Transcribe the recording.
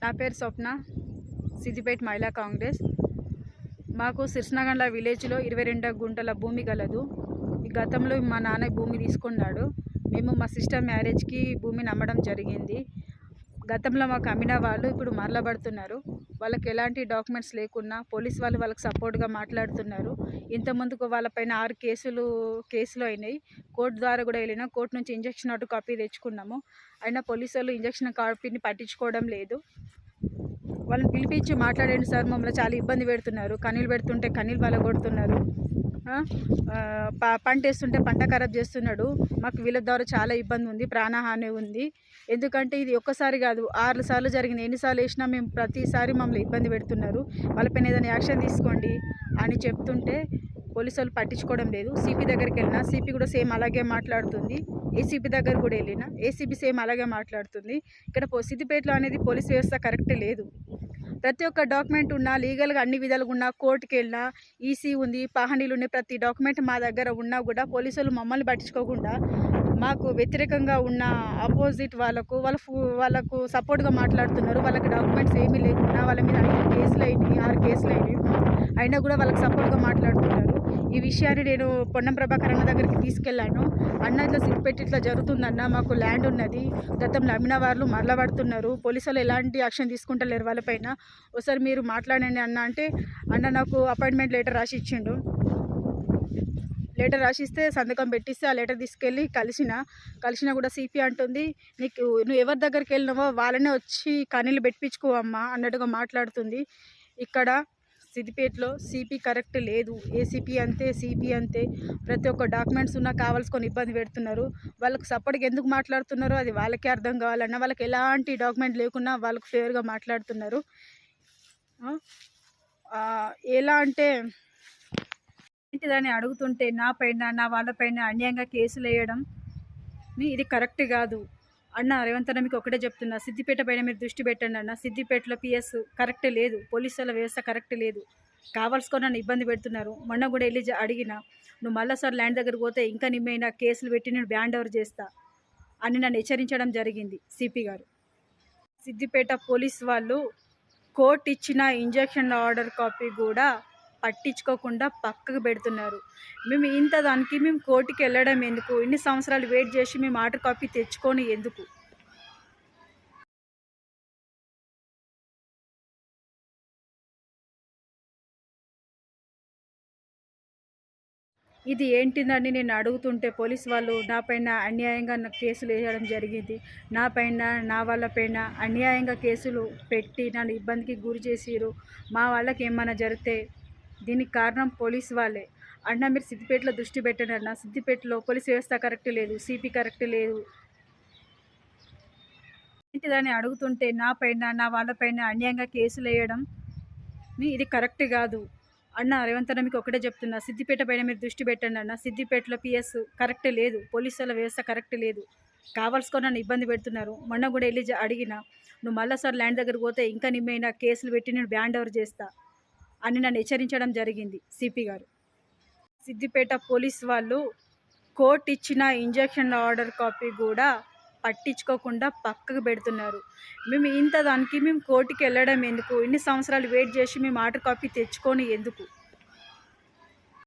నా పేరు స్వప్న, సిద్దిపేట మహిళా కాంగ్రెస్. మాకు సిర్సనగండ్ల విలేజ్లో 22 గుంటల భూమి గలదు. ఈ గతంలో మా నాన్న భూమి తీసుకున్నాడు. మేము మా సిస్టర్ మ్యారేజ్కి భూమిని అమ్మడం జరిగింది. గతంలో మాకు అమ్మిన వాళ్ళు ఇప్పుడు మరలబడుతున్నారు. వాళ్ళకి ఎలాంటి డాక్యుమెంట్స్ లేకున్నా పోలీస్ వాళ్ళు వాళ్ళకి సపోర్ట్గా మాట్లాడుతున్నారు. ఇంతకుముందుకు వాళ్ళపైన 6 కేసులు అయినాయి. కోర్టు ద్వారా కూడా వెళ్ళినా, కోర్టు నుంచి ఇంజక్షన్ ఆర్డర్ కాపీ తెచ్చుకున్నాము. అయినా పోలీసు వాళ్ళు ఇంజక్షన్ కాపీని పట్టించుకోవడం లేదు. వాళ్ళని పిలిపించి మాట్లాడండి సార్, మమ్మల్ని చాలా ఇబ్బంది పెడుతున్నారు, కన్నీళ్ళు పెడుతుంటే కన్నీళ్ళు పలగొడుతున్నారు, పంట వేస్తుంటే పంట ఖరాబ్ చేస్తున్నాడు. మాకు వీళ్ళ ద్వారా చాలా ఇబ్బంది ఉంది, ప్రాణహాని ఉంది. ఎందుకంటే ఇది ఒక్కసారి కాదు, 6 సార్లు జరిగింది. ఎన్నిసార్లు వేసినా మేము ప్రతిసారి మమ్మల్ని ఇబ్బంది పెడుతున్నారు. వాళ్ళపైన ఏదైనా యాక్షన్ తీసుకోండి అని చెప్తుంటే పోలీసు వాళ్ళు పట్టించుకోవడం లేదు. సిపి దగ్గరికి వెళ్ళినా సిపి కూడా సేమ్ అలాగే మాట్లాడుతుంది. ఏసీపీ దగ్గర కూడా వెళ్ళినా ఏసీపీ సేమ్ అలాగే మాట్లాడుతుంది. ఇక్కడ సిద్దిపేటలో అనేది పోలీస్ వ్యవస్థ కరెక్ట్ లేదు. ప్రతి ఒక్క డాక్యుమెంట్ ఉన్నా, లీగల్గా అన్ని విధాలుగా ఉన్నా, కోర్టుకి వెళ్ళినా, ఈసీ ఉంది, పహనీలు ఉన్నాయి, ప్రతి డాక్యుమెంట్ మా దగ్గర ఉన్నా కూడా పోలీసులు మమ్మల్ని పట్టించుకోకుండా మాకు వ్యతిరేకంగా ఉన్న ఆపోజిట్ వాళ్ళకు సపోర్ట్గా మాట్లాడుతున్నారు. వాళ్ళకి డాక్యుమెంట్స్ ఏమీ లేకుండా వాళ్ళ మీద 5 కేసులు అయినాయి, 6 కేసులు అయినాయి. అయినా కూడా వాళ్ళకి సపోర్ట్గా మాట్లాడుతున్నారు. ఈ విషయాన్ని నేను పొన్నం ప్రభాకర్ అన్న దగ్గరికి తీసుకెళ్ళాను. అన్న ఇట్లా సిద్దిపేట ఇట్లా జరుగుతుందన్న, మాకు ల్యాండ్ ఉన్నది, గతంలో అమ్మిన వాళ్ళు మరలబడుతున్నారు, పోలీసులు ఎలాంటి యాక్షన్ తీసుకుంటలేరు వాళ్ళపైన, ఒకసారి మీరు మాట్లాడండి అన్న అంటే, అన్న నాకు అపాయింట్మెంట్ లెటర్ రాసి ఇచ్చిండు. లెటర్ రాసిస్తే సంతకం పెట్టిస్తే ఆ లెటర్ తీసుకెళ్ళి కలిసినా కూడా సిపి అంటుంది, నువ్వు ఎవరి దగ్గరికి వెళ్ళినావో వాళ్ళనే వచ్చి కన్నీళ్ళు పెట్టించుకోవమ్మా అన్నట్టుగా మాట్లాడుతుంది. ఇక్కడ సిద్దిపేటలో సిపి కరెక్ట్ లేదు. ఏసీపీ అంతే, సిపి అంతే. ప్రతి ఒక్క డాక్యుమెంట్స్ ఉన్నా కావాల్సుకొని ఇబ్బంది పెడుతున్నారు. వాళ్ళకు సపోర్ట్గా ఎందుకు మాట్లాడుతున్నారో అది వాళ్ళకే అర్థం కావాలన్నా, వాళ్ళకి ఎలాంటి డాక్యుమెంట్ లేకున్నా వాళ్ళకు ఫేవర్గా మాట్లాడుతున్నారు. ఎలా అంటే ఏంటిదని అడుగుతుంటే నా వాళ్ళపైన అన్యాయంగా కేసులు వేయడం ఇది కరెక్ట్ కాదు అన్న. రేవంత్ అన్న మీకు ఒకటే చెప్తున్నా, సిద్దిపేట పైన మీరు దృష్టి పెట్టండి అన్న. సిద్దిపేటలో పిఎస్ కరెక్ట్ లేదు, పోలీసుల వ్యవస్థ కరెక్ట్ లేదు, కావాల్సుకొని నన్ను ఇబ్బంది పెడుతున్నారు. మొన్న కూడా వెళ్ళి అడిగిన, నువ్వు మళ్ళీ సార్ ల్యాండ్ దగ్గరికి పోతే ఇంకా నిమ్మైనా కేసులు పెట్టి నేను బ్యాండ్ ఓవర్ చేస్తా అని నన్ను హెచ్చరించడం జరిగింది సిపి గారు. సిద్దిపేట పోలీస్ వాళ్ళు కోర్టు ఇచ్చిన ఇంజక్షన్ ఆర్డర్ కాపీ కూడా పట్టించుకోకుండా పక్కకు పెడుతున్నారు. మేము కోర్టుకి వెళ్ళడం ఎందుకు? ఇన్ని సంవత్సరాలు వెయిట్ చేసి మేము ఆర్డర్ కాపీ తెచ్చుకొని ఎందుకు? ఇది ఏంటిదని నేను అడుగుతుంటే పోలీస్ వాళ్ళు నాపైన అన్యాయంగా నాకు కేసులు వేయడం జరిగింది. నా వాళ్ళపైన అన్యాయంగా కేసులు పెట్టి నన్ను ఇబ్బందికి గురి చేసిరు. మా వాళ్ళకి ఏమైనా జరిగితే దీనికి కారణం పోలీస్ వాళ్ళే అన్న. మీరు సిద్దిపేటలో దృష్టి పెట్టండి అన్న. సిద్దిపేటలో పోలీస్ వ్యవస్థ కరెక్ట్ లేదు, సిపి కరెక్ట్ లేదు. ఏంటిదని అడుగుతుంటే నా వాళ్ళపైన అన్యాయంగా కేసులు వేయడం ఇది కరెక్ట్ కాదు అన్న. రేవంత్ అన్న మీకు ఒకటే చెప్తున్నా, సిద్దిపేట పైన మీరు దృష్టి పెట్టండి అన్న. సిద్దిపేటలో పిఎస్ కరెక్ట్ లేదు, పోలీసుల వ్యవస్థ కరెక్ట్ లేదు, కావాల్సుకొని నన్ను ఇబ్బంది పెడుతున్నారు. మొన్న కూడా వెళ్ళి అడిగిన, నువ్వు మళ్ళీ సార్ ల్యాండ్ దగ్గరికి పోతే ఇంకా నిమ్మైనా కేసులు పెట్టి నేను బ్యాండ్ ఓవర్ చేస్తా అని నన్ను హెచ్చరించడం జరిగింది సిపి గారు. సిద్దిపేట పోలీస్ వాళ్ళు కోర్టు ఇచ్చిన ఇంజక్షన్ ఆర్డర్ కాపీ కూడా పట్టించుకోకుండా పక్కకు పెడుతున్నారు. మేము కోర్టుకి వెళ్ళడం ఎందుకు? ఇన్ని సంవత్సరాలు వెయిట్ చేసి మేము ఆర్డర్ కాపీ తెచ్చుకొని ఎందుకు?